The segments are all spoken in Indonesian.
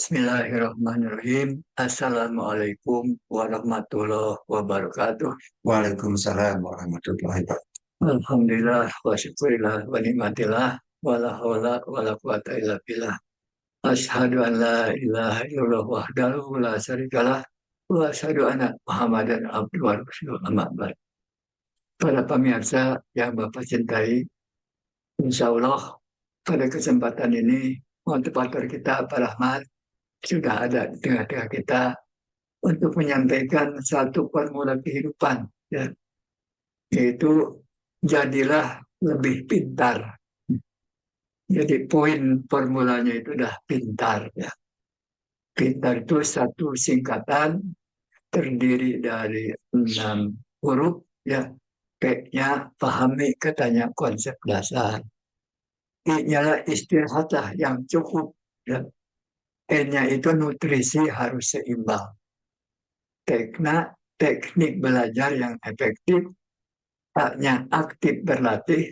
Bismillahirrahmanirrahim. Assalamualaikum warahmatullahi wabarakatuh. Waalaikumsalam warahmatullahi wabarakatuh. Alhamdulillah wa syukurillah wa nikmatillah wa la haula wa la quwata illa billah. Asyhadu an la ilaha illallah wahdahu la syarikalah wa asyhadu anna Muhammadan abduhu wa rasuluh amma ba'd. Para pemirsa yang Bapak cintai, insya Allah pada kesempatan ini motivator kita Pak Rahmat sudah ada di tengah-tengah kita untuk menyampaikan satu formula kehidupan, ya, yaitu jadilah lebih pintar. Jadi poin formulanya itu udah pintar, ya. Pintar itu satu singkatan terdiri dari 6 huruf, ya. P-nya pahami katanya konsep dasar. I-nya istirahatlah yang cukup, ya. N-nya itu nutrisi harus seimbang. Teknik belajar yang efektif, A-nya aktif berlatih,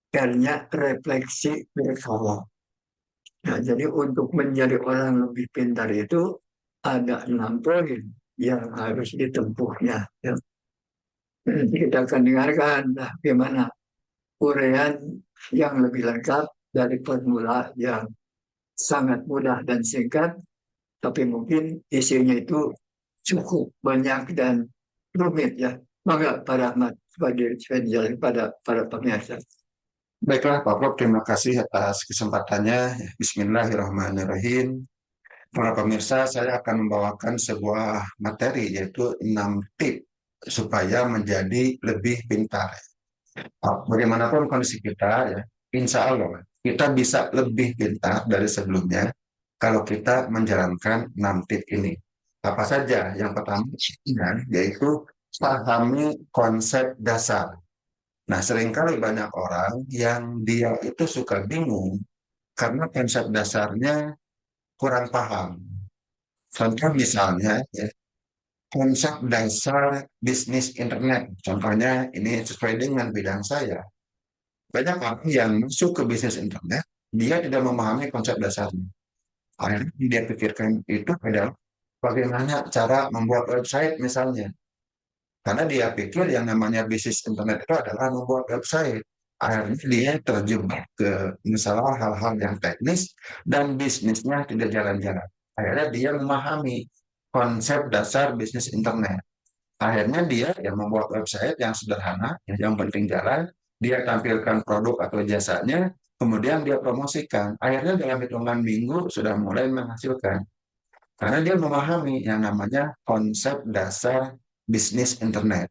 R-nya refleksi berkala. Nah, jadi untuk menjadi orang lebih pintar itu ada 6 poin yang harus ditempuhnya. Ya. Nanti kita akan dengarkan bagaimana uraian yang lebih lengkap dari formula yang sangat mudah dan singkat, tapi mungkin isinya itu cukup banyak dan rumit, ya. Maka Pak Rahmat sebagai penjelasan pada para pemirsa. Baiklah Pak Prof, terima kasih atas kesempatannya. Bismillahirrahmanirrahim. Para pemirsa, saya akan membawakan sebuah materi yaitu 6 tip supaya menjadi lebih pintar. Bagaimanapun kondisi kita, ya, insya Allah kita bisa lebih pintar dari sebelumnya kalau kita menjalankan 6 tip ini. Apa saja? Yang pertama yaitu pahami konsep dasar. Nah, seringkali banyak orang yang dia itu suka bingung karena konsep dasarnya kurang paham. Contoh misalnya, ya, konsep dasar bisnis internet. Contohnya ini sesuai dengan bidang saya. Banyak orang yang masuk ke bisnis internet, dia tidak memahami konsep dasarnya. Akhirnya dia pikirkan itu adalah bagaimana cara membuat website misalnya. Karena dia pikir yang namanya bisnis internet itu adalah membuat website. Akhirnya dia terjebak ke masalah hal-hal yang teknis dan bisnisnya tidak jalan-jalan. Akhirnya dia memahami konsep dasar bisnis internet. Akhirnya dia yang membuat website yang sederhana, yang penting jalan, dia tampilkan produk atau jasanya, kemudian dia promosikan. Akhirnya dalam hitungan minggu sudah mulai menghasilkan. Karena dia memahami yang namanya konsep dasar bisnis internet.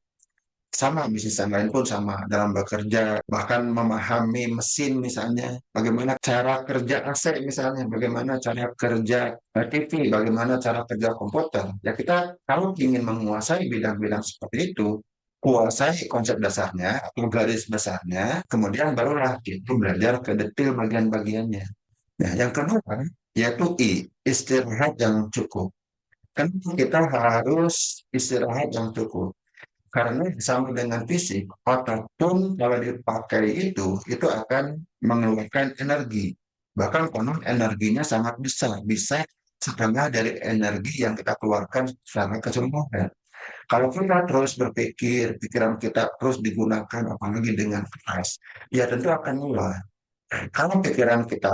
Sama bisnis yang lain pun sama dalam bekerja, bahkan memahami mesin misalnya, bagaimana cara kerja AC misalnya, bagaimana cara kerja TV, bagaimana cara kerja komputer. Ya kita kalau ingin menguasai bidang-bidang seperti itu, kuasai konsep dasarnya atau garis besarnya, kemudian barulah kita belajar ke detail bagian-bagiannya. Nah, yang kedua yaitu istirahat yang cukup. Kan kita harus istirahat yang cukup. Karena sama dengan fisik, otak pun kalau dipakai itu akan mengeluarkan energi. Bahkan konon energinya sangat besar, bisa setengah dari energi yang kita keluarkan secara keseluruhan. Kalau kita terus berpikir, pikiran kita terus digunakan apalagi dengan keras, ya tentu akan lelah. Kalau pikiran kita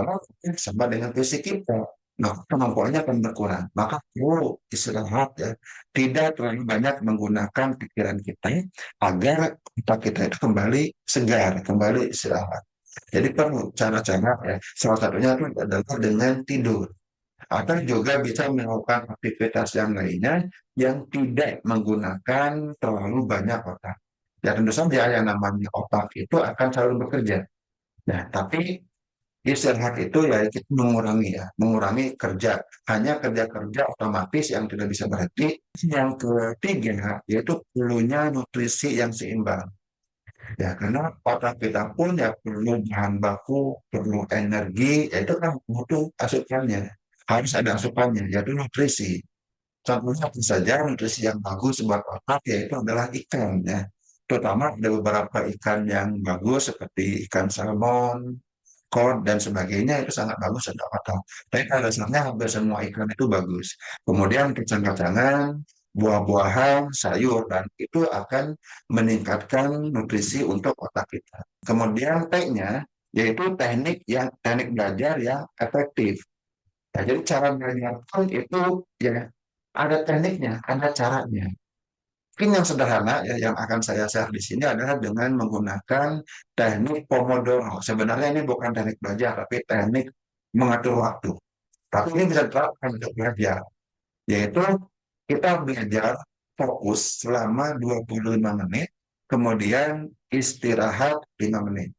sama dengan fisik kita, nah kemampuannya akan berkurang. Maka perlu istirahat, ya. Tidak terlalu banyak menggunakan pikiran kita agar kita itu kembali segar, kembali istirahat. Jadi perlu cara-cara, ya. Salah satunya itu adalah dengan tidur. Atau juga bisa melakukan aktivitas yang lainnya yang tidak menggunakan terlalu banyak otak. Ya tentu saja yang namanya otak itu akan selalu bekerja. Nah, tapi istirahat itu ya kita mengurangi kerja, hanya kerja-kerja otomatis yang tidak bisa berhenti. Yang ketiga yaitu perlunya nutrisi yang seimbang. Ya, karena otak kita pun ya perlu bahan baku, perlu energi, ya itu kan butuh asupannya. Harus ada asupannya, yaitu nutrisi. Contohnya tentu saja nutrisi yang bagus buat otak yaitu adalah ikan, ya. Terutama ada beberapa ikan yang bagus seperti ikan salmon, code dan sebagainya itu sangat bagus untuk otot. Tapi pada dasarnya hampir semua ikan itu bagus. Kemudian kacang-kacangan, buah-buahan, sayur, dan itu akan meningkatkan nutrisi untuk otak kita. Kemudian T-nya yaitu teknik belajar yang efektif. Ya, jadi cara belajar pun itu ya ada tekniknya, ada caranya. Mungkin yang sederhana ya yang akan saya share di sini adalah dengan menggunakan teknik Pomodoro. Sebenarnya ini bukan teknik belajar, tapi teknik mengatur waktu. Tapi ini bisa diterapkan untuk belajar, yaitu kita belajar fokus selama 25 menit, kemudian istirahat 5 menit.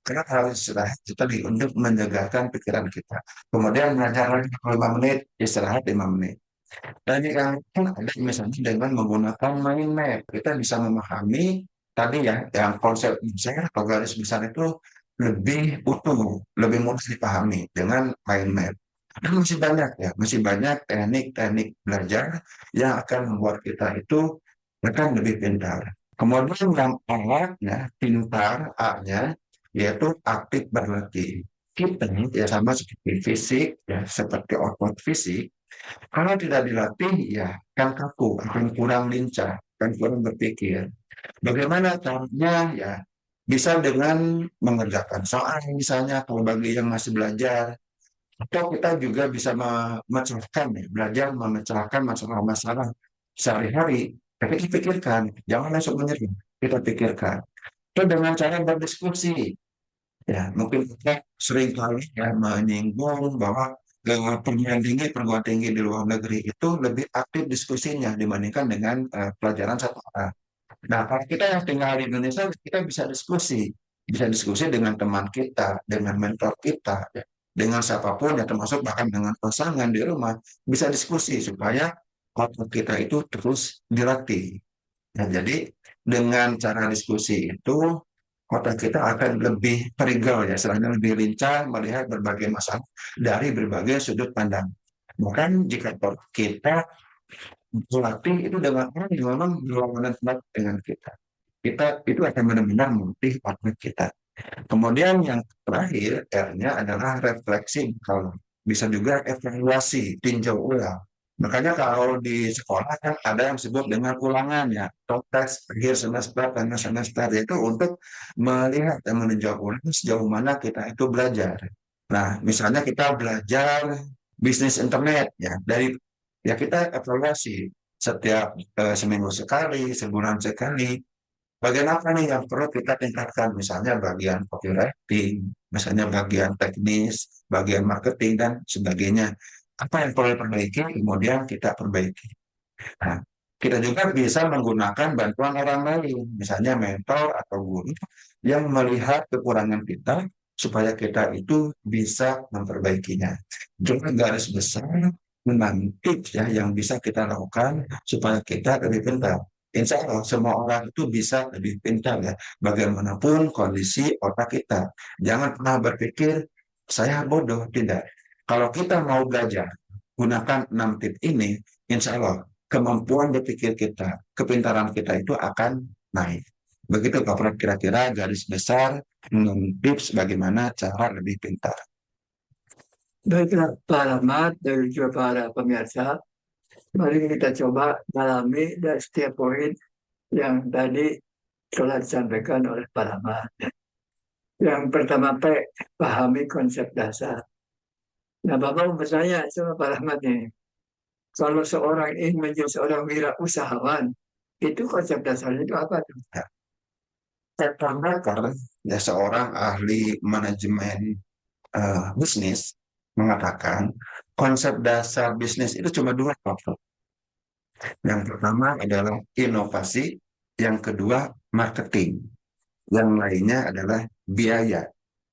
Karena harus istirahat itu tadi untuk menyegarkan pikiran kita. Kemudian belajar lagi 5 menit, istirahat 5 menit. Dan yang pun ada misalnya dengan menggunakan mind map, kita bisa memahami tadi ya, yang konsep besar atau garis besar itu lebih utuh, lebih mudah dipahami dengan mind map. Dan masih banyak ya, masih banyak teknik-teknik belajar yang akan membuat kita itu akan lebih pintar. Kemudian yang A-nya, pintar, A-nya, yaitu aktif berlatih. Kita ya sama seperti fisik, ya seperti otot fisik, kalau tidak dilatih, ya kan kaku, akan kurang lincah, akan kurang berpikir. Bagaimana caranya? Ya, bisa dengan mengerjakan soal misalnya, kalau bagi yang masih belajar, atau kita juga bisa memecahkan, ya, belajar memecahkan masalah-masalah sehari-hari. Tapi kita pikirkan, jangan langsung menyerah, kita pikirkan. Itu dengan cara berdiskusi. Ya, mungkin kita sering kali ya menyinggung bahwa perguruan tinggi di luar negeri itu lebih aktif diskusinya dibandingkan dengan pelajaran satu arah. Nah, kalau kita yang tinggal di Indonesia, kita bisa diskusi dengan teman kita, dengan mentor kita, ya, dengan siapapun, ya termasuk bahkan dengan pasangan di rumah, bisa diskusi supaya otak kita itu terus dilatih. Nah, jadi dengan cara diskusi itu otak kita akan lebih perigau ya, selain lebih lincah melihat berbagai masalah dari berbagai sudut pandang. Bahkan jika kita berlatih itu dengan orang yang memang berlawanan dengan kita. Kita itu akan benar-benar melatih otak kita. Kemudian yang terakhir, R-nya adalah refleksi. Kalau bisa juga evaluasi, tinjau ulang. Makanya kalau di sekolah kan ada yang disebut dengan ulangan ya, atau tes akhir semester, tengah semester, yaitu untuk melihat dan meninjau ulang sejauh mana kita itu belajar. Nah, misalnya kita belajar bisnis internet ya, dari ya kita evaluasi setiap seminggu sekali, sebulan sekali, bagian apa nih yang perlu kita tingkatkan? Misalnya bagian copywriting, misalnya bagian teknis, bagian marketing, dan sebagainya. Apa yang perlu diperbaiki, kemudian kita perbaiki. Nah, kita juga bisa menggunakan bantuan orang lain, misalnya mentor atau guru yang melihat kekurangan kita supaya kita itu bisa memperbaikinya. Juga garis besar memang tips ya yang bisa kita lakukan supaya kita lebih pintar. Insya Allah semua orang itu bisa lebih pintar ya. Bagaimanapun kondisi otak kita. Jangan pernah berpikir saya bodoh, tidak. Kalau kita mau belajar, gunakan 6 tips ini, insya Allah kemampuan berpikir kita, kepintaran kita itu akan naik. Begitu Pak Prof, kira-kira garis besar 6 tips bagaimana cara lebih pintar. Baiklah, Pak Rahmat dan juga para pemirsa, mari kita coba dalami dari setiap poin yang tadi telah disampaikan oleh Pak Rahmat. Yang pertama, P, pahami konsep dasar. Nah, Bapak mau bertanya sama Pak Rahmat nih, kalau seorang ingin menjadi seorang wirausahawan, itu konsep dasarnya itu apa tuh? Ya, pertama karena ya seorang ahli manajemen bisnis mengatakan konsep dasar bisnis itu cuma dua, Pak Prof. Yang pertama adalah inovasi, yang kedua marketing, yang lainnya adalah biaya.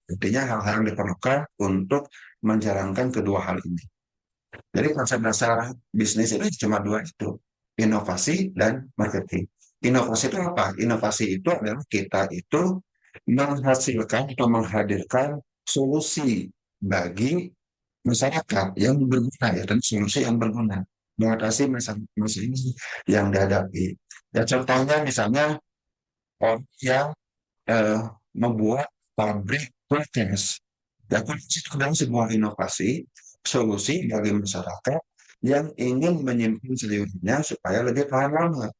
Artinya hal-hal yang diperlukan untuk menjalankan kedua hal ini. Jadi konsep dasar bisnis itu cuma dua itu, inovasi dan marketing. Inovasi itu apa? Inovasi itu adalah kita itu menghasilkan atau menghadirkan solusi bagi masyarakat yang berguna ya, dan solusi yang berguna mengatasi masalah yang dihadapi. Ya contohnya misalnya orang yang membuat pabrik Podcast. Ya, podcast itu adalah sebuah inovasi, solusi bagi masyarakat yang ingin menyimpan sayurnya supaya lebih tahan lama,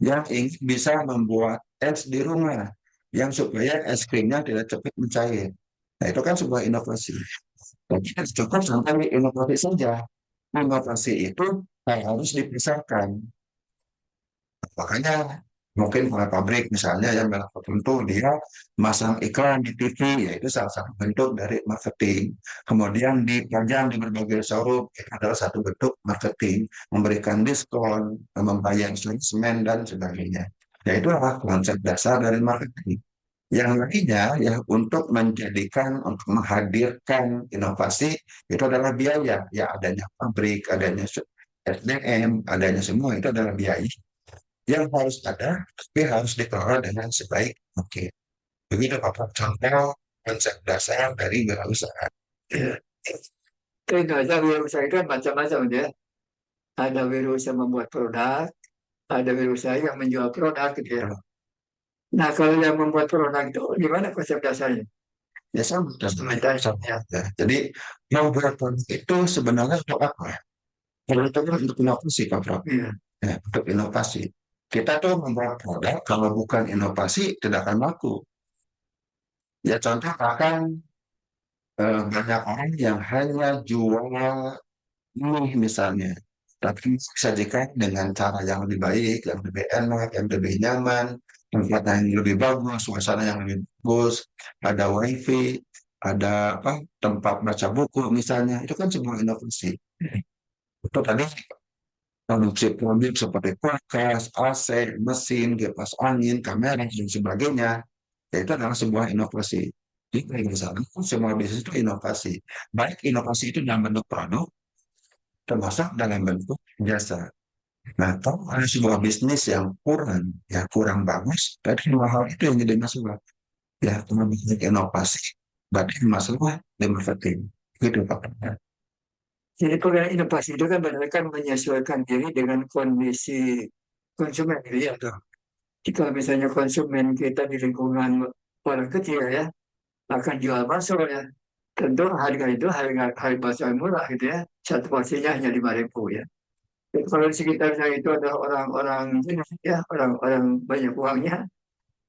yang ingin bisa membuat es di rumah, yang supaya es krimnya tidak cepat mencair. Nah, itu kan sebuah inovasi. Dan kita cukup sampai inovasi saja. Inovasi itu harus dipisahkan. Makanya mungkin oleh pabrik misalnya yang merek tertentu dia masang iklan di TV, yaitu salah satu bentuk dari marketing. Kemudian dipajang di berbagai showroom, itu adalah satu bentuk marketing, memberikan diskon, membayar semen dan sebagainya. Ya itulah konsep dasar dari marketing. Yang lainnya ya untuk untuk menghadirkan inovasi itu adalah biaya. Ya adanya pabrik, adanya SDM, adanya semua itu adalah biaya yang harus ada, tapi harus dikelola dengan sebaik mungkin. Begitu Bapak contoh konsep dasar dari wirausaha. Ya. Ternyata wirausaha itu kan macam-macam ya. Ada wirausaha membuat produk, ada wirausaha yang menjual produk gitu ya. Nah, kalau yang membuat produk itu gimana konsep dasarnya? Ya sama, Sementara ya. Jadi membuat produk itu sebenarnya untuk apa? Produk itu kan untuk inovasi, Pak Prof. iya. Ya, untuk inovasi. Kita tuh membuat produk, kalau bukan inovasi tidak akan laku. Ya contoh bahkan banyak orang yang hanya jual mie misalnya, tapi disajikan dengan cara yang lebih baik, yang lebih enak, yang lebih nyaman, tempatnya yang lebih bagus, suasana yang lebih bagus, ada wifi, ada apa tempat baca buku misalnya, itu kan sebuah inovasi. Itu tadi produksi-produksi seperti kulkas, AC, mesin, kipas angin, kamera, dan sebagainya, ya itu adalah sebuah inovasi. Jadi kalau misalnya semua bisnis itu inovasi. Baik inovasi itu dalam bentuk produk, termasuk dalam bentuk jasa. Nah, kalau ada sebuah bisnis yang kurang bagus, tadi dua hal itu yang jadi masalah. Ya, cuma bisnis inovasi, berarti masalah di marketing. Gitu, Pak. Jadi program inovasi itu kan benar kan menyesuaikan diri dengan kondisi konsumen gitu ya. Tuh. Jadi kalau misalnya konsumen kita di lingkungan orang kecil ya, akan jual bakso ya. Tentu harga itu harga bakso yang murah gitu ya. Satu porsinya hanya 5.000 ya. Jadi kalau di sekitarnya itu ada orang-orang ya, orang-orang banyak uangnya,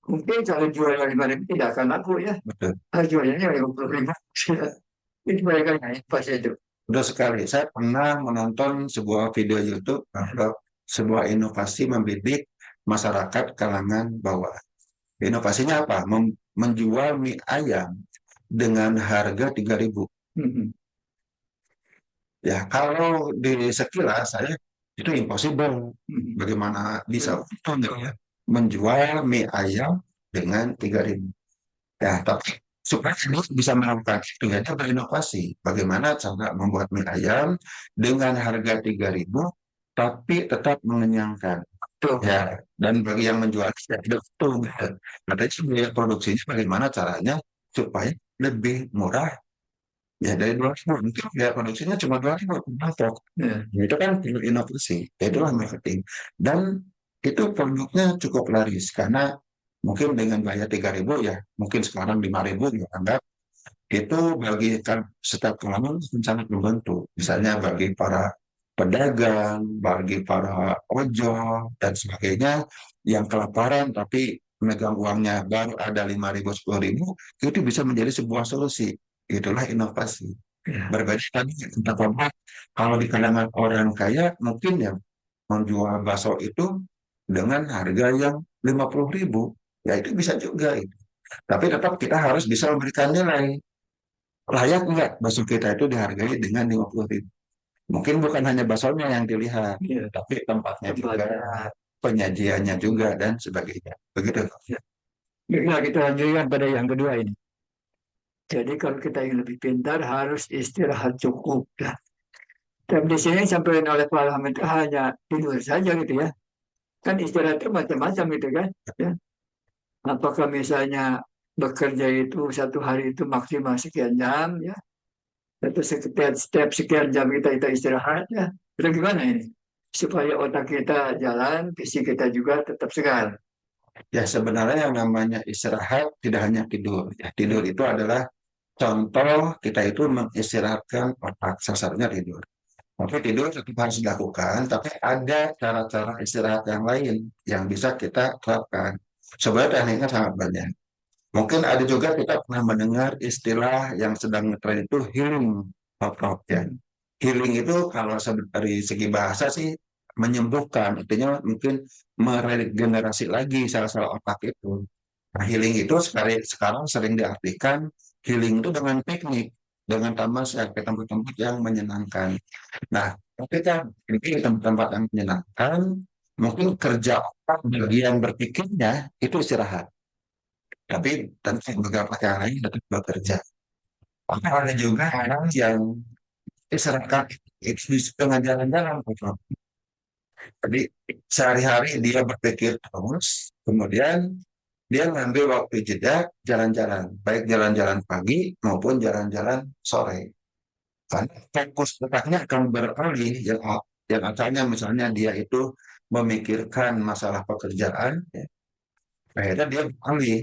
mungkin kalau jual 5.000 tidak akan laku ya. Betul. Jualnya 50.000. Itu mereka yang pas itu. Betul sekali. Saya pernah menonton sebuah video YouTube bahwa sebuah inovasi membidik masyarakat kalangan bawah. Inovasinya apa? Menjual mie ayam dengan harga 3.000. Hmm. Ya, kalau di sekilas saya itu impossible. Hmm. Bagaimana bisa untung ya? Menjual mie ayam dengan 3.000. Ya, tapi supaya ini bisa melakukan itu ya dia berinovasi. Bagaimana cara membuat mie ayam dengan harga 3.000 tapi tetap mengenyangkan. Tuh. Ya, dan bagi yang menjual tidak untung. Katanya sih biaya produksinya bagaimana caranya supaya lebih murah. Ya dari 2.000 mungkin biaya produksinya cuma 2.000 untuk Ya. itu kan inovasi, itulah marketing. Dan itu produknya cukup laris karena mungkin dengan biaya 3.000 ya, mungkin sekarang 5.000 ya anggap itu bagi setiap kalangan sangat membantu. Misalnya bagi para pedagang, bagi para ojol dan sebagainya yang kelaparan tapi memegang uangnya baru ada 5.000, 10.000, itu bisa menjadi sebuah solusi. Itulah inovasi. Ya. Berbeda tadi kita bahwa kalau di kalangan orang kaya mungkin ya menjual bakso itu dengan harga yang 50.000, ya itu bisa juga itu. Tapi tetap kita harus bisa memberikan nilai layak enggak bakso kita itu dihargai dengan 50.000. Mungkin bukan hanya baksonya yang dilihat, Ya. tapi tempatnya juga, Tempatnya. penyajiannya juga dan sebagainya. Begitu. Ya. Baiklah, kita lanjutkan pada yang kedua ini. Jadi kalau kita ingin lebih pintar harus istirahat cukup. Ya. Dan di sini sampai oleh Pak Hamid itu hanya tidur saja gitu ya. Kan istirahat itu macam-macam gitu kan. Ya. Apakah misalnya bekerja itu satu hari itu maksimal sekian jam ya. Atau setiap sekian jam kita istirahat ya. Itu gimana ini? Supaya otak kita jalan, fisik kita juga tetap segar. Ya sebenarnya yang namanya istirahat tidak hanya tidur. Ya, tidur itu adalah contoh kita itu mengistirahatkan otak, salah satunya tidur. Tapi tidur tetap harus dilakukan, tapi ada cara-cara istirahat yang lain yang bisa kita terapkan. Sebenarnya tekniknya sangat banyak. Mungkin ada juga kita pernah mendengar istilah yang sedang ngetren itu healing, Pak Prof, ya. Healing itu kalau dari segi bahasa sih menyembuhkan, artinya mungkin meregenerasi lagi sel-sel otak itu. Nah, healing itu sekarang sering diartikan healing itu dengan teknik, dengan tempat-tempat yang menyenangkan. Nah, ketika pergi ke tempat-tempat yang menyenangkan, mungkin kerja otak bagian berpikirnya itu istirahat. Tapi tentu beberapa yang lain tetap bekerja. Maka ada juga orang yang istirahat itu bisa dengan jalan-jalan. Prof. Jadi sehari-hari dia berpikir terus, kemudian dia ngambil waktu jeda jalan-jalan, baik jalan-jalan pagi maupun jalan-jalan sore. Karena fokus otaknya akan beralih yang asalnya misalnya dia itu memikirkan masalah pekerjaan, ya, akhirnya dia beralih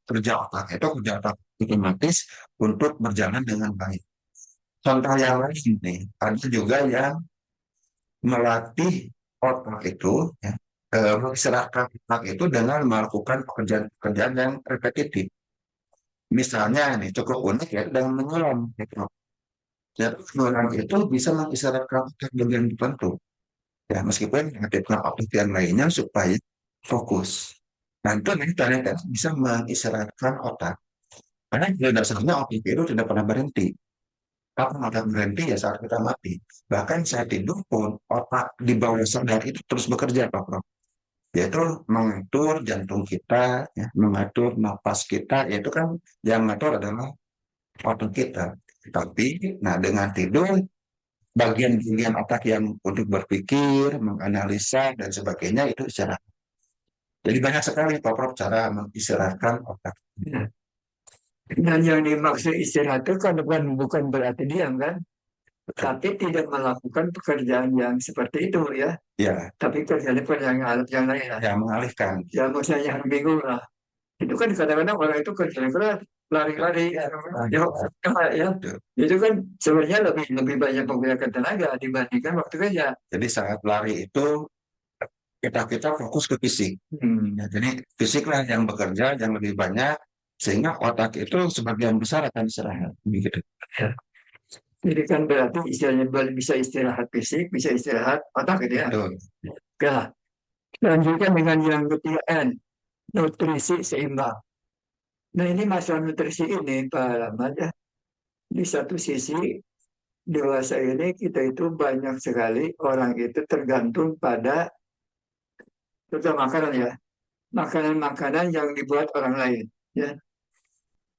kerja otak otomatis untuk berjalan dengan baik. Contoh yang lain nih, ada juga yang melatih otak itu, ya, mengistirahatkan otak itu dengan melakukan pekerjaan-pekerjaan yang repetitif. Misalnya nih cukup unik ya dengan menyelam. Gitu. Jadi menyelam itu bisa mengistirahatkan otak bagian tertentu. Ya, meskipun aktifkan otak yang lainnya supaya fokus. Nah, itu nih ternyata bisa mengistirahatkan otak. Karena pada dasarnya otak itu tidak pernah berhenti. Kapan otak berhenti ya saat kita mati. Bahkan saat tidur pun otak di bawah sadar itu terus bekerja, Pak Prof. Yaitu mengatur jantung kita, ya, mengatur napas kita, yaitu kan yang mengatur adalah otak kita. Tapi, nah dengan tidur, bagian-bagian otak yang untuk berpikir, menganalisa, dan sebagainya itu istirahat. Jadi banyak sekali Pak Prof cara mengistirahatkan otak. Ya. Dan yang dimaksud istirahat itu kan bukan berarti diam kan, Betul. tapi tidak melakukan pekerjaan yang seperti itu ya, Ya, tapi kerjaan yang lain lah. yang mengalihkan. Ya misalnya hari Minggu lah, itu kan kadang-kadang orang itu kerja keras, lari-lari, ya, ya, Betul. itu kan sebenarnya lebih lebih banyak menggunakan tenaga dibandingkan waktu kerja. Jadi saat lari itu kita fokus ke fisik. Ya, jadi fisiklah yang bekerja yang lebih banyak sehingga otak itu sebagian besar akan istirahat. Begitu. Ya. Jadi kan berarti istilahnya bisa istirahat fisik, bisa istirahat otak gitu ya. Betul. Oke lah. Lanjutkan dengan yang ketiga N, nutrisi seimbang. Nah ini masalah nutrisi ini Pak Rahmat ya. Di satu sisi dewasa ini kita itu banyak sekali orang itu tergantung pada terutama makanan ya. Makanan-makanan yang dibuat orang lain. Ya,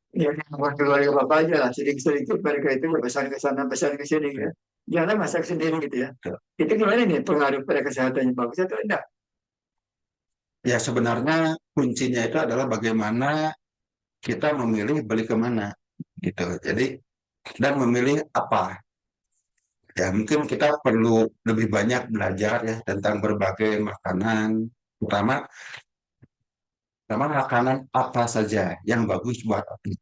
ya buat keluarga bapak aja lah sedikit-sedikit mereka itu ya pesan ke sana pesan ke sini ya. Jangan masak sendiri gitu ya. Itu gimana nih pengaruh pada kesehatannya bagus atau enggak? Ya sebenarnya kuncinya itu adalah bagaimana kita memilih beli kemana gitu. Jadi dan memilih apa. Ya mungkin kita perlu lebih banyak belajar ya tentang berbagai makanan, terutama terutama makanan apa saja yang bagus buat otak.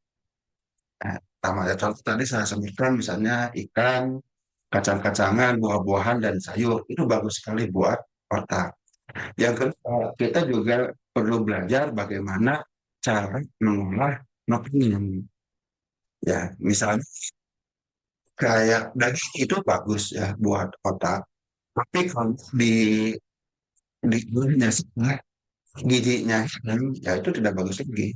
Nah, pertama ya contoh tadi saya sebutkan misalnya ikan, kacang-kacangan, buah-buahan dan sayur itu bagus sekali buat otak. Yang kedua, kita juga perlu belajar bagaimana cara mengolah makanan. Ya, misalnya kayak daging itu bagus ya buat otak. Tapi kalau di gurunya giginya ya itu tidak bagus lagi.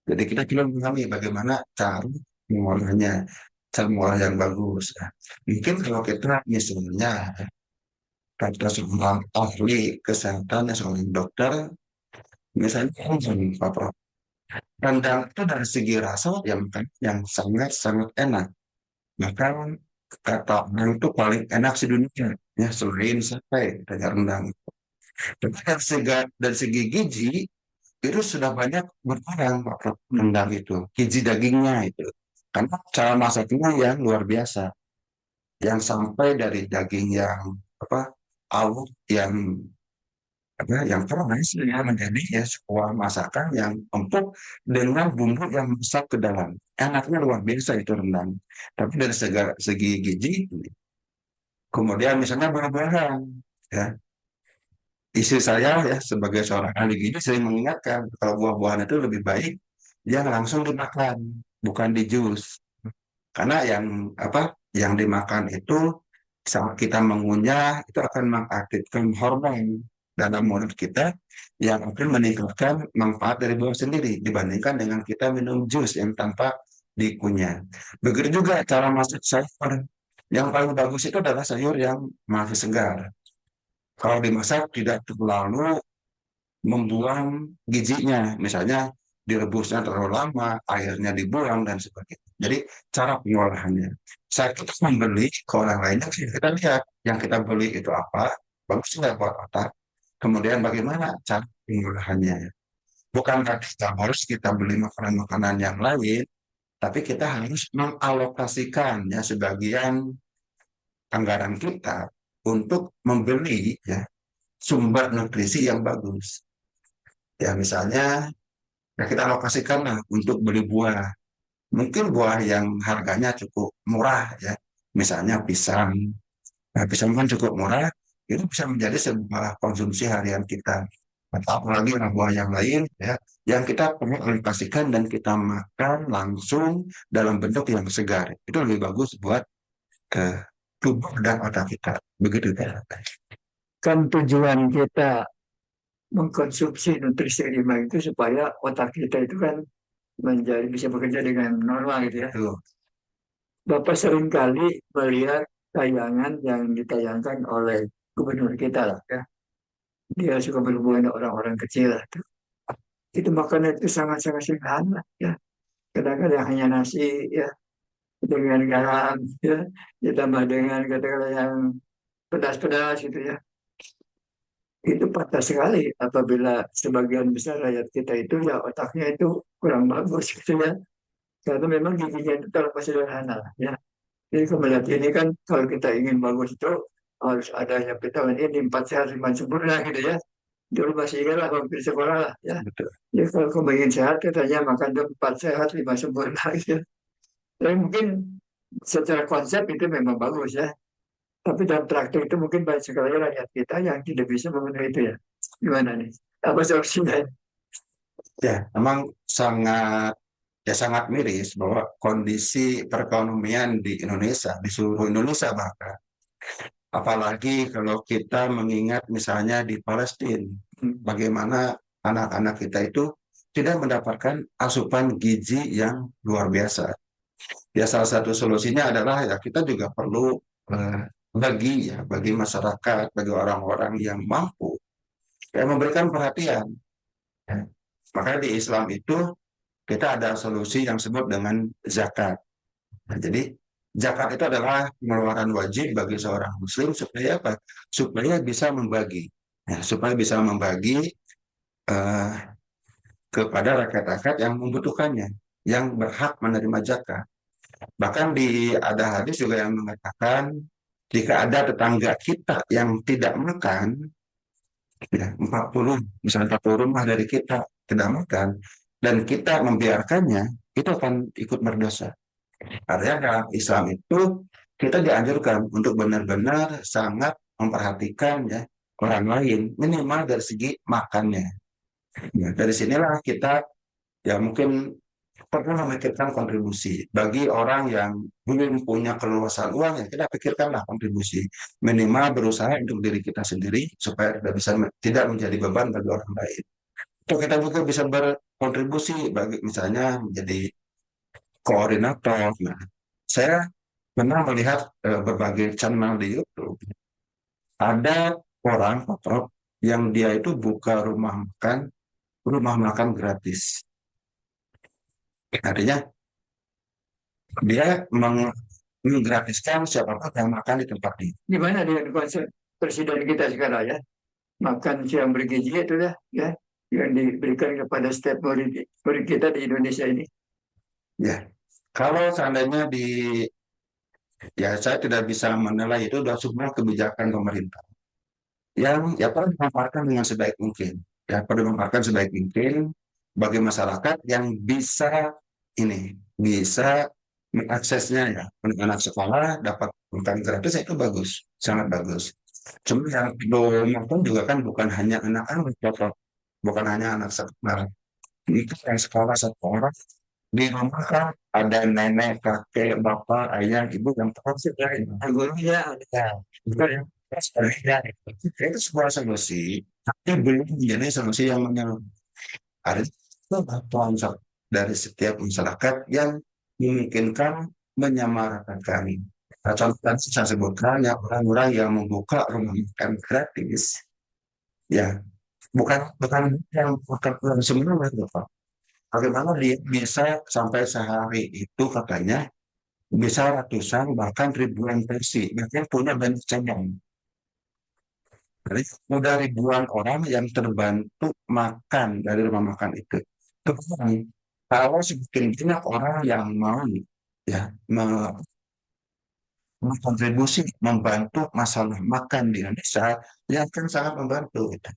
Jadi kita perlu memahami bagaimana cara mengolahnya, cara mengolah yang bagus. Ya. Mungkin kalau kita misalnya kata seorang ahli kesehatan, seorang dokter, misalnya Pak Prof, rendang itu dari segi rasa yang sangat-sangat enak. Bahkan kata orang itu paling enak sedunia, ya selain sate dengan rendang. Tapi dari segi gizi itu sudah banyak berkurang Pak Prof, rendang itu, gizi dagingnya itu. Karena cara masaknya yang luar biasa, yang sampai dari daging yang apa awet yang yang keras ya, menjadi ya sebuah masakan yang empuk dengan bumbu yang masuk ke dalam. Enaknya luar biasa itu rendang. Tapi dari segi gizi, kemudian misalnya buah-buahan, ya. Istri saya ya sebagai seorang ahli gizi sering mengingatkan kalau buah-buahan itu lebih baik yang langsung dimakan, bukan di jus. Karena yang dimakan itu saat kita mengunyah itu akan mengaktifkan hormon dalam mulut kita yang akan meningkatkan manfaat dari buah sendiri dibandingkan dengan kita minum jus yang tanpa dikunyah. Begitu juga cara masak sayur. Yang paling bagus itu adalah sayur yang masih segar. Kalau dimasak tidak terlalu membuang gizinya, misalnya direbusnya terlalu lama, airnya dibuang dan sebagainya. Jadi cara pengolahannya. Saat kita membeli ke orang lain, kita lihat yang kita beli itu apa, bagus nggak buat otak, kemudian bagaimana cara pengolahannya. Bukan berarti kita harus kita beli makanan-makanan yang lain, tapi kita harus mengalokasikan ya sebagian anggaran kita untuk membeli ya sumber nutrisi yang bagus. Ya misalnya ya kita alokasikanlah untuk beli buah. Mungkin buah yang harganya cukup murah ya. Misalnya pisang. Nah, pisang kan cukup murah, itu bisa menjadi sebuah konsumsi harian kita. Atau apalagi buah yang lain ya, yang kita perlu alokasikan dan kita makan langsung dalam bentuk yang segar. Itu lebih bagus buat ke tubuh dan otak kita. Begitu kan. Kan tujuan kita mengkonsumsi nutrisi lima itu supaya otak kita itu kan menjadi bisa bekerja dengan normal gitu ya. Tuh. Bapak seringkali melihat tayangan yang ditayangkan oleh gubernur kita lah ya. Dia suka berhubungan dengan orang-orang kecil lah. Itu makanan itu sangat-sangat sederhana ya. Kadang-kadang hanya nasi ya dengan garam ya ditambah dengan katakanlah yang pedas-pedas gitu ya. Itu patah sekali apabila sebagian besar rakyat kita itu ya otaknya itu kurang bagus gitu ya. Karena memang giginya itu terlalu sederhana lah ya. Jadi kemudian ini kan kalau kita ingin bagus itu harus adanya vitamin ini 4 sehat 5 sempurna gitu ya. Dulu masih ingat lah waktu di sekolah lah ya. Betul. Jadi kalau kamu ingin sehat katanya makan 4 sehat 5 sempurna gitu. Tapi mungkin secara konsep itu memang bagus ya. Tapi dalam praktek itu mungkin banyak sekali rakyat kita yang tidak bisa memenuhi itu ya. Gimana nih? Apa solusinya? Ya, memang sangat miris bahwa kondisi perekonomian di Indonesia, di seluruh Indonesia bahkan, apalagi kalau kita mengingat misalnya di Palestina, bagaimana anak-anak kita itu tidak mendapatkan asupan gizi yang luar biasa. Ya salah satu solusinya adalah ya kita juga perlu eh, bagi masyarakat, bagi orang-orang yang mampu, ya memberikan perhatian. Ya. Maka di Islam itu kita ada solusi yang disebut dengan zakat. Nah, jadi zakat itu adalah pengeluaran wajib bagi seorang muslim supaya apa? Supaya bisa membagi. Ya, supaya bisa membagi eh, kepada rakyat-rakyat yang membutuhkannya, yang berhak menerima zakat. Bahkan ada hadis juga yang mengatakan jika ada tetangga kita yang tidak makan, ya, 40, misalnya 40 rumah dari kita tidak makan, dan kita membiarkannya, itu akan ikut berdosa. Artinya dalam Islam itu kita dianjurkan untuk benar-benar sangat memperhatikan ya orang lain minimal dari segi makannya. Ya, dari sinilah kita ya mungkin perlu memikirkan kontribusi bagi orang yang belum punya keluasan uang ya kita pikirkanlah kontribusi minimal berusaha untuk diri kita sendiri supaya tidak menjadi beban bagi orang lain. Atau kita juga bisa berkontribusi bagi misalnya menjadi koordinator. Nah, saya pernah melihat berbagai channel di YouTube. Ada orang Pak, yang dia itu buka rumah makan gratis. Artinya dia menggratiskan siapapun yang makan di tempat ini. Gimana dengan konsep presiden kita sekarang ya? Makan siang bergizi itu ya yang diberikan kepada setiap murid kita di Indonesia ini. Ya, kalau seandainya ya saya tidak bisa menilai itu sudah semua kebijakan pemerintah. yang ya perlu dimanfaatkan dengan sebaik mungkin. Ya perlu dimanfaatkan sebaik mungkin bagi masyarakat yang bisa mengaksesnya ya. Anak sekolah dapat makan gratis itu bagus, sangat bagus. Cuma yang perlu makan juga kan bukan hanya anak-anak, Bapak. Bukan hanya anak sekolah. Itu yang sekolah sekolah di rumah kan ada nenek, kakek, bapak, ayah, ibu yang terus ya, gurunya ada. Bukan yang terus ada. Itu sebuah solusi, tapi belum menjadi solusi yang menyeluruh. Ada konsep dari setiap masyarakat yang memungkinkan menyamaratakan. Nah, contoh tadi saya sebutkan ya orang-orang yang membuka rumah makan gratis, ya bukan bukan bukan semua Pak. Bagaimana dia bisa sampai sehari itu katanya bisa ratusan bahkan ribuan versi, bahkan punya banyak cabang. Jadi udah ribuan orang yang terbantu makan dari rumah makan itu. Terus kalau semakin banyak orang yang mau ya berkontribusi membantu masalah makan di Indonesia, ya akan sangat membantu. Gitu.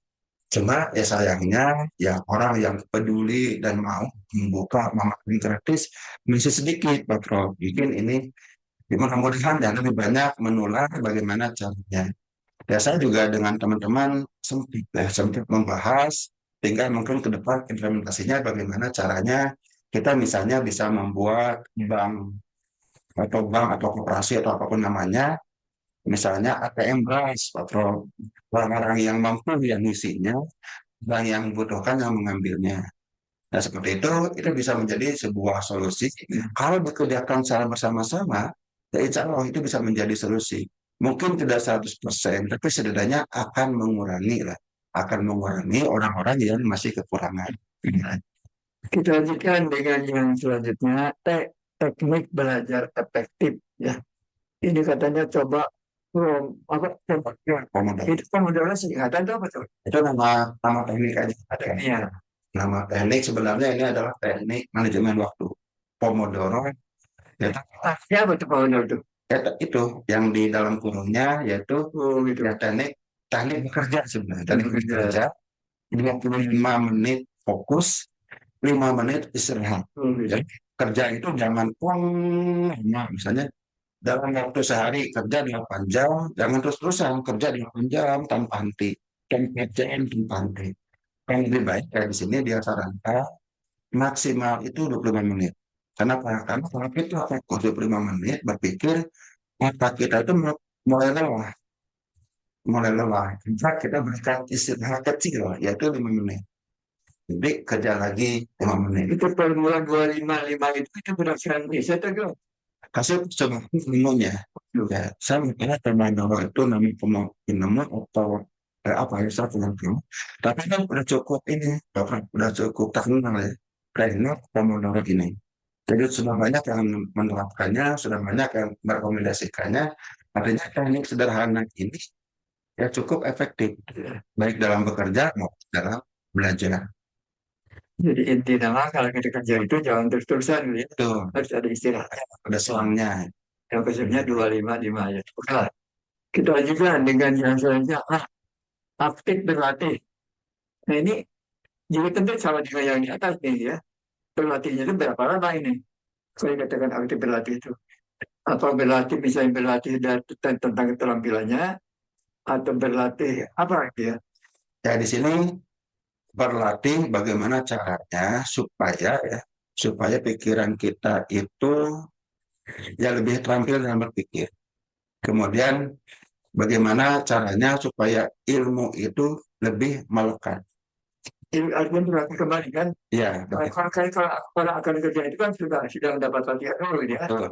Cuma ya sayangnya ya orang yang peduli dan mau membuka makan gratis masih sedikit, Pak Pro. Mungkin ini mudah-mudahan yang lebih banyak menular bagaimana caranya. Ya saya juga dengan teman-teman sempat membahas tinggal mungkin ke depan implementasinya bagaimana caranya kita misalnya bisa membuat bank atau koperasi atau apapun namanya misalnya ATM Beras atau orang-orang yang mampu yang isinya dan yang membutuhkan yang mengambilnya. Nah, seperti itu bisa menjadi sebuah solusi. Kalau dikerjakan secara bersama-sama, ya insya Allah itu bisa menjadi solusi. Mungkin tidak 100%, tapi setidaknya akan mengurangi orang-orang yang masih kekurangan. Kita lanjutkan dengan yang selanjutnya, teknik belajar efektif. Ya, ini katanya coba apa? Pomodoro. Itu Pomodoro singkatan itu apa tuh? Itu nama teknik aja. Ada. Iya. Nama teknik sebenarnya ini adalah teknik manajemen waktu. Pomodoro, ya, Apa tuh Pomodoro tuh? ya, itu yang di dalam kurungnya yaitu Oh gitu. ya teknik teknik bekerja sebenarnya. Teknik Bekerja. bekerja 25 menit fokus, 5 menit istirahat. Oh gitu. Jadi kerja itu jangan pun misalnya dalam waktu sehari kerja 8 jam, jangan terus-terusan kerja 8 jam tanpa henti. Tanpa jam tanpa henti. Yang lebih baik kayak di sini dia sarankan maksimal itu 25 menit. Kenapa? Karena kalau kita fokus 25 menit berpikir, otak kita itu mulai lelah. Mulai lelah. Kita berikan istirahat kecil, yaitu 5 menit. Jadi kerja lagi 5 menit. Itu formula 255 itu berdasarkan riset itu. Kasih coba ilmunya. Ya, saya mikirnya teman itu namanya penemu atau apa ya saya kurang tahu. Tapi kan udah cukup ini, Bapak, udah cukup terkenal ya. Trainer Pomodoro ini. Jadi sudah banyak yang menerapkannya, sudah banyak yang merekomendasikannya. Artinya teknik sederhana ini ya cukup efektif, baik dalam bekerja maupun dalam belajar. Jadi inti nama kalau kita kerja itu jangan terus-terusan gitu ya. Itu Harus ada istirahat. ada selangnya. Yang khususnya 255 ya. Oke. Kita lanjutkan dengan yang selanjutnya. Aktif berlatih. Nah ini juga tentu sama dengan yang di atas nih ya. Berlatihnya itu berapa lama ini? Kalau dikatakan aktif berlatih itu. Apa berlatih misalnya berlatih tentang keterampilannya atau berlatih apa gitu ya? Ya di sini berlatih bagaimana caranya supaya pikiran kita itu ya lebih terampil dalam berpikir. Kemudian bagaimana caranya supaya ilmu itu lebih melekat. Ini artinya berlatih kembali kan? Ya, Kalau akan kerja itu kan sudah mendapat latihan dulu gitu ya. betul.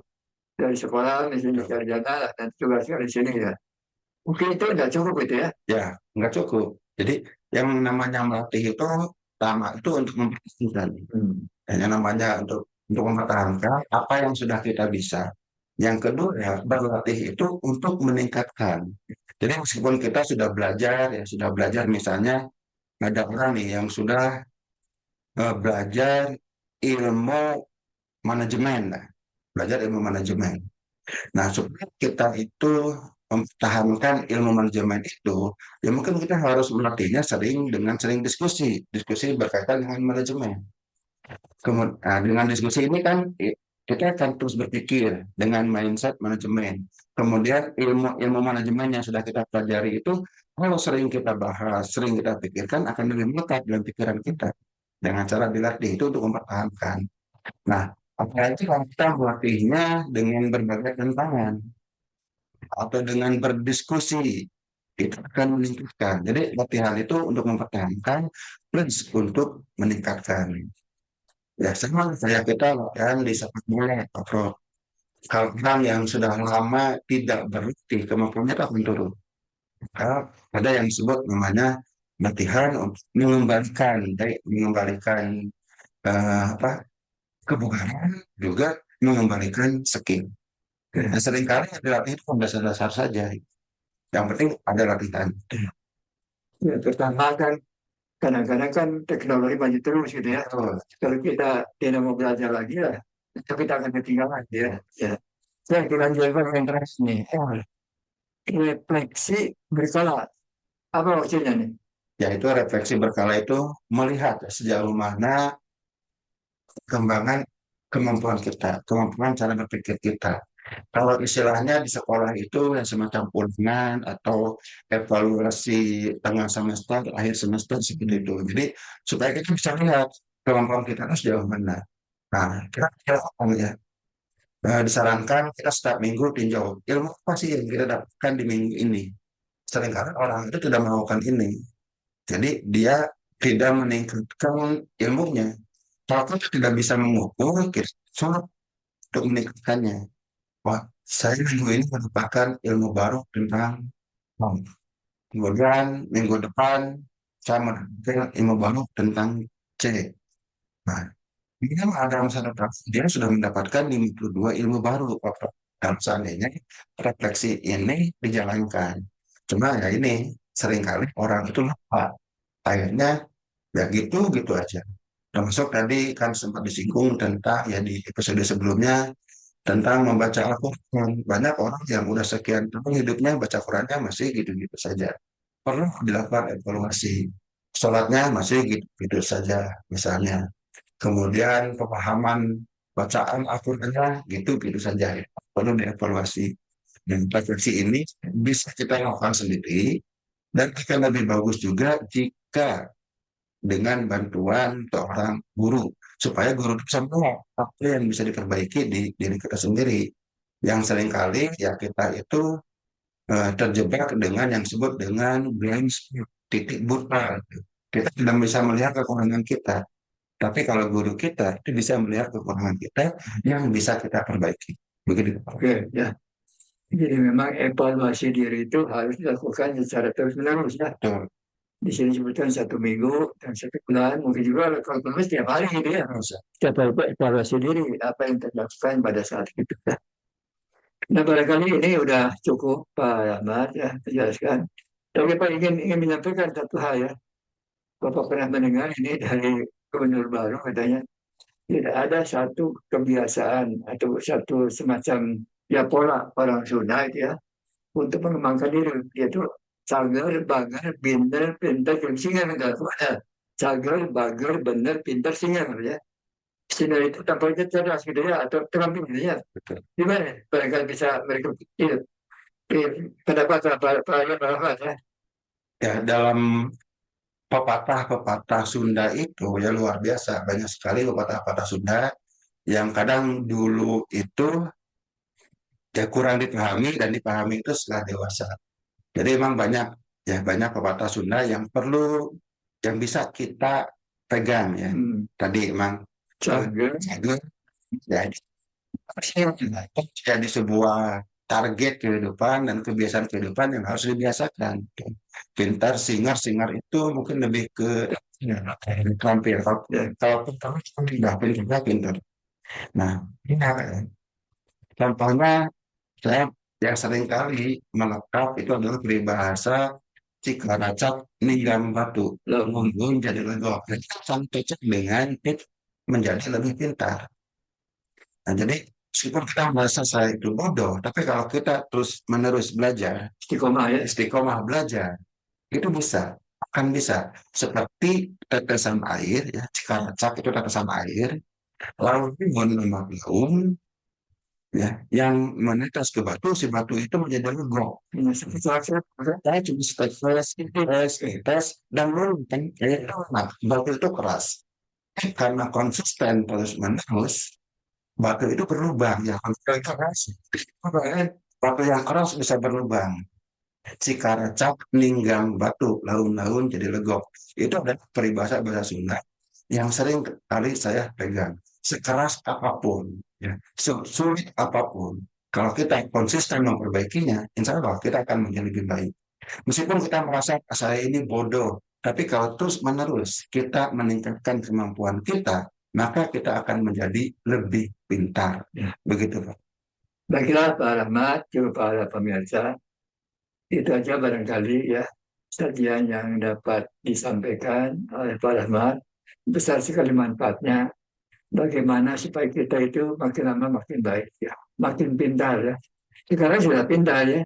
Dari sekolah, misalnya Betul. sarjana, dan tugasnya di sini ya. Mungkin itu tidak cukup gitu ya. Ya, nggak cukup. Jadi yang namanya melatih itu pertama itu untuk mempertahankan. Dan yang namanya untuk mempertahankan apa yang sudah kita bisa. Yang kedua ya berlatih itu untuk meningkatkan. Jadi meskipun kita sudah belajar misalnya ada orang nih yang sudah belajar ilmu manajemen, belajar ilmu manajemen. Nah, supaya kita itu mempertahankan ilmu manajemen itu, ya mungkin kita harus melatihnya sering diskusi, diskusi berkaitan dengan manajemen. Kemudian dengan diskusi ini kan kita akan terus berpikir dengan mindset manajemen. Kemudian ilmu manajemen yang sudah kita pelajari itu kalau sering kita bahas, sering kita pikirkan akan lebih melekat dalam pikiran kita dengan cara dilatih itu untuk mempertahankan. Nah, apalagi kalau kita melatihnya dengan berbagai tantangan atau dengan berdiskusi itu akan meningkatkan. Jadi latihan itu untuk mempertahankan plus untuk meningkatkan. Ya, sama kayak kita latihan di sepak bola, Pak Pro. Kalau orang yang sudah lama tidak berlatih, kemampuannya itu akan turun. Maka ada yang disebut namanya latihan untuk mengembalikan apa kebugaran, juga mengembalikan skill. Nah, seringkali dilatih itu dasar-dasar saja. Yang penting ada latihan. Ya, pertama kan kadang-kadang kan teknologi maju terus gitu ya. Betul. Kalau kita tidak mau belajar lagi ya, kita akan ketinggalan ya. Ya. Saya kira juga interest nih. Refleksi berkala. Apa maksudnya nih? Yaitu refleksi berkala itu melihat sejauh mana perkembangan kemampuan kita, kemampuan cara berpikir kita. Kalau istilahnya di sekolah itu yang semacam ulangan atau evaluasi tengah semester, akhir semester seperti itu. Jadi supaya kita bisa lihat kemampuan kita itu sejauh mana. Nah, kira-kira apa ya? Disarankan kita setiap minggu tinjau ilmu apa sih yang kita dapatkan di minggu ini. Seringkali orang itu tidak melakukan ini. Jadi dia tidak meningkatkan ilmunya. Kalau kita tidak bisa mengukur, kita sulit untuk meningkatkannya. Wah, saya minggu ini mendapatkan ilmu baru tentang bank. Kemudian minggu depan saya mendapatkan ilmu baru tentang C. Nah, dia dalam satu tahun dia sudah mendapatkan 52 ilmu baru. Kalau seandainya refleksi ini dijalankan. Cuma ya ini seringkali orang itu lupa. Akhirnya ya gitu-gitu aja. Termasuk tadi kan sempat disinggung tentang ya di episode sebelumnya tentang membaca Al-Quran. Banyak orang yang udah sekian tahun hidupnya baca Qurannya masih gitu-gitu saja. Perlu dilakukan evaluasi. Sholatnya masih gitu-gitu saja misalnya. Kemudian pemahaman bacaan Al-Qurannya gitu-gitu saja. Perlu dievaluasi. Dan refleksi ini bisa kita lakukan sendiri dan akan lebih bagus juga jika dengan bantuan seorang guru supaya guru itu bisa melihat apa yang bisa diperbaiki di diri kita sendiri yang seringkali ya kita itu terjebak dengan yang disebut dengan blind spot, titik buta. Kita tidak bisa melihat kekurangan kita, tapi kalau guru kita itu bisa melihat kekurangan kita yang bisa kita perbaiki. Begitu. Oke, ya. Jadi memang evaluasi diri itu harus dilakukan secara terus-menerus ya. Betul. Di sini sebutkan 1 minggu dan 1 bulan, mungkin juga kalau perlu setiap hari gitu ya. Terus, Kita evaluasi diri apa yang terlakukan pada saat itu. Nah, barangkali ini udah cukup Pak Ahmad ya menjelaskan. Tapi Pak ingin menyampaikan satu hal ya. Bapak pernah mendengar ini dari gubernur baru katanya tidak ada satu kebiasaan atau satu semacam ya pola orang Sunda itu ya untuk mengembangkan diri yaitu cager, bager, pinter, pinter, singa enggak ada. Cager, bager, bener, pinter, singa ya. Singa itu tampaknya cerdas gitu ya atau terampil gitu ya. betul. Gimana? Barangkali bisa mereka itu pendapat Pak ya. Ya dalam pepatah-pepatah Sunda itu ya luar biasa banyak sekali pepatah-pepatah Sunda yang kadang dulu itu ya kurang dipahami dan dipahami itu setelah dewasa. Jadi memang banyak ya banyak pepatah Sunda yang perlu yang bisa kita pegang ya. Hmm. Tadi emang Cager, jago ya jadi sebuah target kehidupan dan kebiasaan kehidupan yang harus dibiasakan. Pintar, singar itu mungkin lebih ke ya, terampil. Kalau pintar, pintar, pintar, pintar. Nah, ya, contohnya saya yang sering kali menetap itu adalah peribahasa Cikaracap Ninggam Batu. Lembung jadi legok. Kita cocok dengan tips menjadi lebih pintar. Nah, jadi Meskipun kita merasa saya itu bodoh, tapi kalau kita terus menerus belajar, Istiqomah ya. istiqomah belajar, itu bisa, akan bisa. Seperti tetesan air, ya, Cikaracak itu tetesan air, lalu menambah ya, yang menetes ke batu, si batu itu menjadi legok. Nah, saya cuma tes, dan lalu kan, nah, batu itu keras. Karena konsisten terus menerus, batu itu berlubang. Ya, kalau yang keras, batu yang keras bisa berlubang. Cikaracap, ninggang batu, laun-laun jadi legok. Itu adalah peribahasa bahasa Sunda yang sering kali saya pegang. Sekeras apapun, ya, sulit apapun, kalau kita konsisten memperbaikinya, insya Allah kita akan menjadi lebih baik. Meskipun kita merasa saya ini bodoh, tapi kalau terus menerus kita meningkatkan kemampuan kita, maka kita akan menjadi lebih pintar. Ya, begitu, Pak. Baiklah Pak Rahmat, juga para pemirsa, itu aja barangkali ya sajian yang dapat disampaikan oleh Pak Rahmat. Besar sekali manfaatnya. Bagaimana supaya kita itu makin lama makin baik ya, makin pintar ya. Sekarang sudah pintar ya,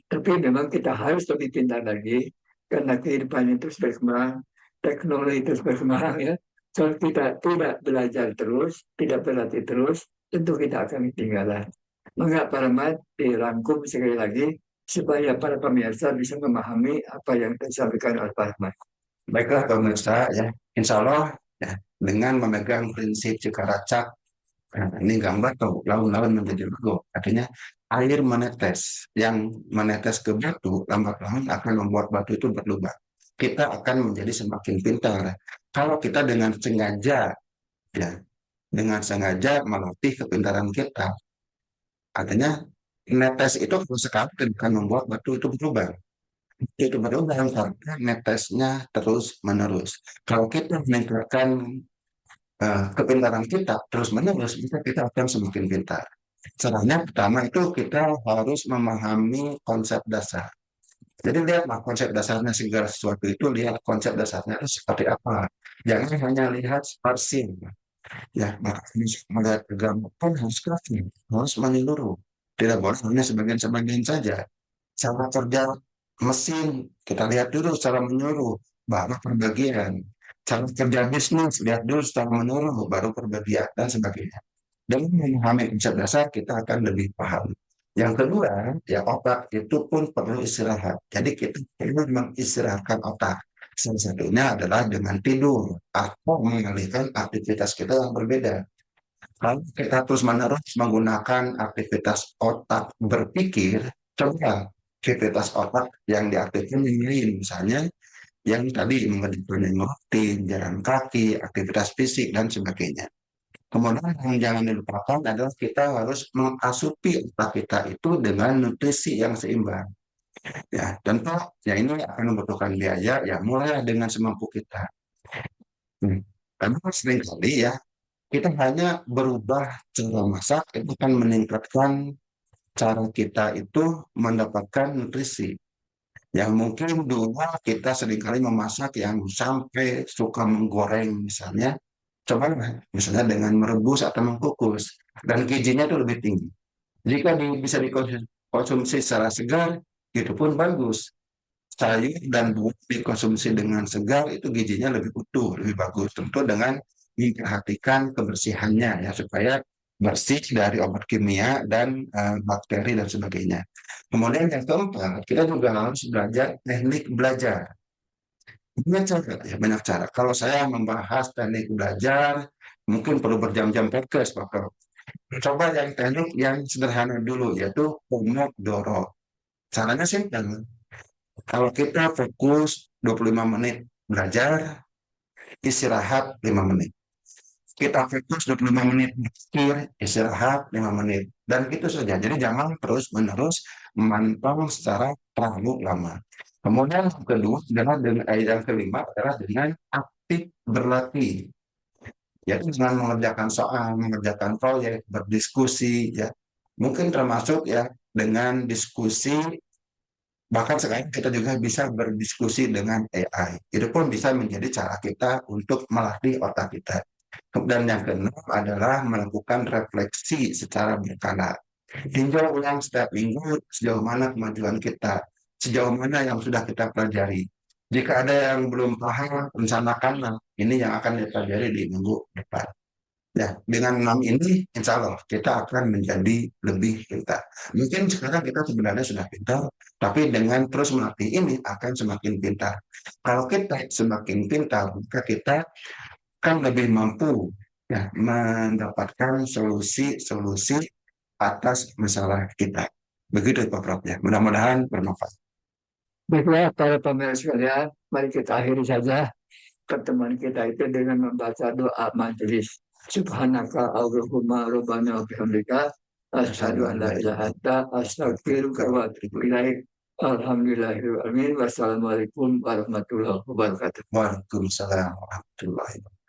tapi memang kita harus lebih pintar lagi karena kehidupan itu berkembang, teknologi itu berkembang ya. Kalau kita tidak belajar terus, tidak berlatih terus, tentu kita akan ketinggalan. Maka Pak Rahmat dirangkum sekali lagi supaya para pemirsa bisa memahami apa yang disampaikan oleh Pak Rahmat. Baiklah pemirsa, ya, insya Allah, ya, dengan memegang prinsip Cikaracak, ini gambar tuh laun-laun menjadi logo. Artinya air menetes, yang menetes ke batu lambat laun akan membuat batu itu berlubang. Kita akan menjadi semakin pintar. Kalau kita dengan sengaja, ya, dengan sengaja melatih kepintaran kita, artinya netes itu sekali akan membuat batu itu berlubang. Itu berlubang karena netesnya terus menerus. Kalau kita meningkatkan kepintaran kita terus menerus, maka kita akan semakin pintar. Caranya pertama itu kita harus memahami konsep dasar. Jadi lihatlah konsep dasarnya segala sesuatu itu, lihat konsep dasarnya itu seperti apa. Jangan hanya lihat sparsing. Ya, maka melihat agama pun harus kafir, harus menyeluruh. Tidak boleh hanya sebagian-sebagian saja. Cara kerja mesin, kita lihat dulu secara menyeluruh, baru perbagian. Cara kerja bisnis, lihat dulu secara menyeluruh, baru perbagian, dan sebagainya. Dengan memahami konsep dasar, kita akan lebih paham. Yang kedua, ya otak itu pun perlu istirahat. Jadi kita perlu mengistirahatkan otak. Salah satunya adalah dengan tidur atau mengalihkan aktivitas kita yang berbeda. Kalau kita terus-menerus menggunakan aktivitas otak berpikir, coba aktivitas otak yang diaktifkan yang lain, misalnya yang tadi mengerjakan yang rutin, jalan kaki, aktivitas fisik, dan sebagainya. Kemudian yang jangan dilupakan adalah kita harus mengasupi otak kita itu dengan nutrisi yang seimbang. Ya, tentu ya ini akan membutuhkan biaya, ya mulai dengan semampu kita. Karena seringkali ya kita hanya berubah cara masak itu akan meningkatkan cara kita itu mendapatkan nutrisi. Yang mungkin dulu kita seringkali memasak yang sampai suka menggoreng misalnya, coba misalnya dengan merebus atau mengukus, dan gizinya itu lebih tinggi. Jika bisa dikonsumsi secara segar, itu pun bagus. Sayur dan buah dikonsumsi dengan segar itu gizinya lebih utuh, lebih bagus. Tentu dengan memperhatikan kebersihannya ya supaya bersih dari obat kimia dan bakteri dan sebagainya. Kemudian yang keempat, kita juga harus belajar teknik belajar. Banyak cara, ya banyak cara. Kalau saya membahas teknik belajar, mungkin perlu berjam-jam podcast, Pak. Coba yang teknik yang sederhana dulu, yaitu Pomodoro. Caranya simpel. Kalau kita fokus 25 menit belajar, istirahat 5 menit. Kita fokus 25 menit berpikir, istirahat 5 menit. Dan itu saja. Jadi jangan terus-menerus memantau secara terlalu lama. Kemudian yang kedua adalah yang kelima adalah dengan aktif berlatih. Yaitu dengan mengerjakan soal, mengerjakan proyek, berdiskusi, ya. Mungkin termasuk ya dengan diskusi. Bahkan sekarang kita juga bisa berdiskusi dengan AI. Itu pun bisa menjadi cara kita untuk melatih otak kita. Dan yang keenam adalah melakukan refleksi secara berkala. Tinjau ulang setiap minggu sejauh mana kemajuan kita, sejauh mana yang sudah kita pelajari. Jika ada yang belum paham, rencanakanlah ini yang akan dipelajari di minggu depan. Ya, dengan 6 ini, insya Allah kita akan menjadi lebih pintar. Mungkin sekarang kita sebenarnya sudah pintar, tapi dengan terus melatih ini akan semakin pintar. Kalau kita semakin pintar, maka kita akan lebih mampu ya, mendapatkan solusi-solusi atas masalah kita. Begitu Pak Prof ya. Mudah-mudahan bermanfaat. Baiklah para pemirsa sekalian, mari kita akhiri saja pertemuan kita itu dengan membaca doa majelis. Subhanaka Allahumma rabbana wa bihamdika asyhadu an la ilaha illa anta astaghfiruka wa atubu ilaik. Alhamdulillahirabbil alamin. Wassalamualaikum warahmatullahi wabarakatuh. Waalaikumsalam warahmatullahi wabarakatuh.